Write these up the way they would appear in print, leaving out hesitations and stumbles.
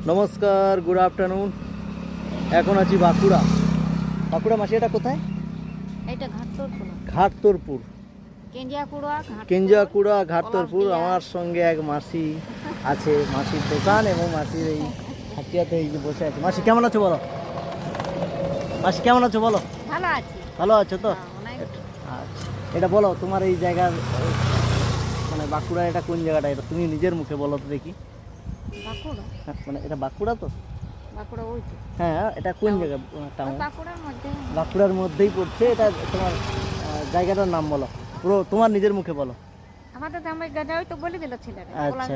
নমস্কার, good afternoon. এখন আছি বাঁকুড়া। বাঁকুড়া মাসি, এটা কোথায়? এটা ঘাটতরপুর। ঘাটতরপুর, কেঞ্জিয়াকুড়া ঘাটতরপুর। আমার সঙ্গে এক মাসি আছে, মাসির দোকান এবং মাসির এই হাটিয়াতে এই যে বসে আছে। মাসি কেমন আছো বলো? মাসি কেমন আছো বলো? ভালো আছি। ভালো আছো তো? আচ্ছা, এটা বলো তোমার এই জায়গার মানে বাঁকুড়া এটা কোন জায়গাটা? এটা তুমি নিজের মুখে বলো তো দেখি। বাঁকুড়া? মানে এটা বাঁকুড়া তো? বাঁকুড়া ওই তো। হ্যাঁ, এটা কোন জায়গা? টাউন বাঁকুড়ার মধ্যে। বাঁকুড়ার মধ্যেই পড়ছে। এটা তোমার জায়গাটার নাম বলো, পুরো তোমার নিজের মুখে বলো। আমাদের গ্রামে গাজা ওই তো বলে দিল ছেলেটা। আচ্ছা,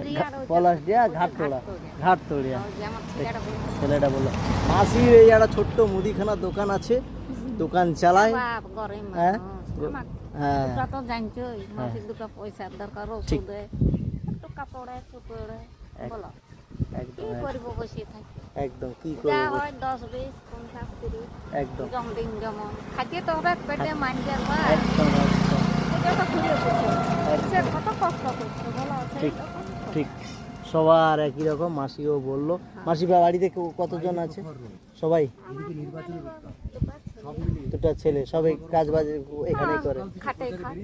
পলাশডিয়া ঘাটতোড়া। ঘাটতোড়িয়া যেমন ছেলেটা বলল। ছেলেটা বললো। মাসির এই একটা ছোট্ট মুদিখানা দোকান আছে, দোকান চালায়। বাপ গরিব হ্যাঁ মানুষ। হ্যাঁ, তোমরা তো জানছোই মাসির দুটো পয়সার দরকার, ওষুধে একটু কাপড়ে চুপড়ে। বলো কি একদম করবো, বসে থাকি। একদম কি যা করবো? হয় 10, 20, 50, 30 একদম দিন যেমন খাইতে তো হবে, পেটে মানজার বা একদম একদম এটা তো ঘুরে পড়ছে। সে কত কষ্ট করছে বলো, সেই ঠিক তো কষ্ট। ঠিক। সবার একই রকম। মাসিও বললো। মাসি বাড়িতে কতজন আছে? সবাই দুটো ছেলে, সবাই কাজ বাজ এখানেই করে। খাটে খায়।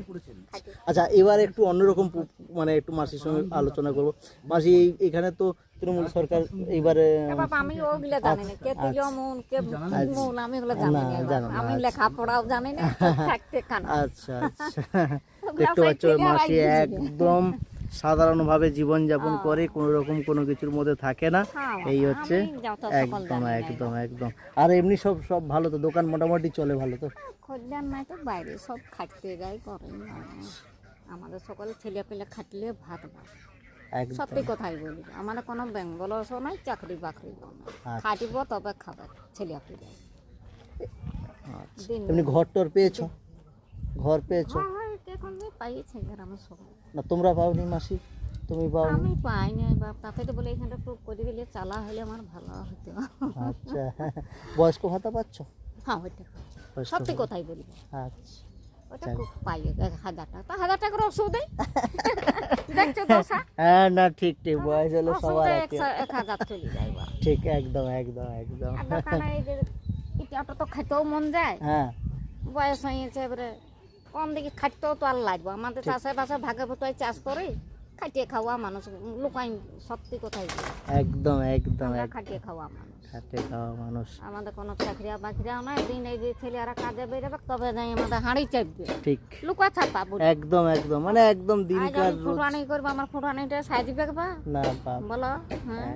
আচ্ছা, এবার একটু অন্যরকম মানে একটু মাসির সঙ্গে আলোচনা করব। মাসি এখানে তো তৃণমূল সরকার এইবারে বাবা আমি ওগুলা জানি না, কে তৃণমূল কে মূল আমি ওগুলা জানি না, না। জানো না, আমি লেখাপড়াও জানি না, থাকতে খান। আচ্ছা আচ্ছা, দেখতে পাচ্ছ মাসি একদম সাধারণভাবে জীবনযাপন করে, কোনো রকম কোনো কিছুর মধ্যে থাকে না। এই হচ্ছে একদম একদম একদম। আর এমনি সব সব ভালো তো? দোকান মোটামুটি চলে ভালো তো? খোঁজার নাই তো, বাইরে সব খাটতে যায় করে। আমাদের সকালে ছেলে পেলে খাটলে ভাত ভাত। একদম সত্যি কথাই বলি, আমাদের কোনো বেঙ্গলসও নাই, চাকরি বাকরি নাই। খাটিব তবে খাবে ছেলে পেলে। আচ্ছা, এমনি ঘর টর পেয়েছো? ঘর পেয়েছো? এখন পাইছে গ্রামের সবাই। না তোমরা পাওনি মাসি? তুমি পাও? আমি পাই নাই বাপ, তাকে তো বলে এখানটা একটু করে দিলে চালা হলে আমার ভালো হতো। আচ্ছা, বয়স্ক ভাতা পাচ্ছ? হ্যাঁ ওইটা সত্যি কথাই বলি। আচ্ছা, ওটা খুব পাই 1000 টাকা, তো 1000 টাকার ওষুধ দেয়। দেখছো দশা? হ্যাঁ না, ঠিক ঠিক, বয়স হলো সবার একই। 1000 চলে যায় বাপ। ঠিক, একদম একদম একদম। আর দোকানে এই যে ইটা তো খাইতেও মন যায়। হ্যাঁ বয়স হয়েছে এবারে কম দিকে খাটতেও তো আর লাগবে। আমাদের চাষে বাসে ভাগে ভুটাই চাষ করে খাটিয়ে খাওয়া মানুষ, লুকাই সত্যি কথাই বলি। একদম একদম আমরা একদম। খাটিয়ে খাওয়া মানুষ, খাটে খাওয়া মানুষ। আমাদের কোনো চাকরিয়া বাকরিয়াও নাই। দিন এই যে ছেলেরা কাজে বেরোবে তবে যাই আমাদের হাঁড়ি চাপবে, ঠিক, লুকা ছাপা বলি। একদম একদম, মানে একদম দিনকার রোজ। ফুটানি করবো, আমার ফুটানিটা সাইজ বেগবা না বাপ, বলো। হ্যাঁ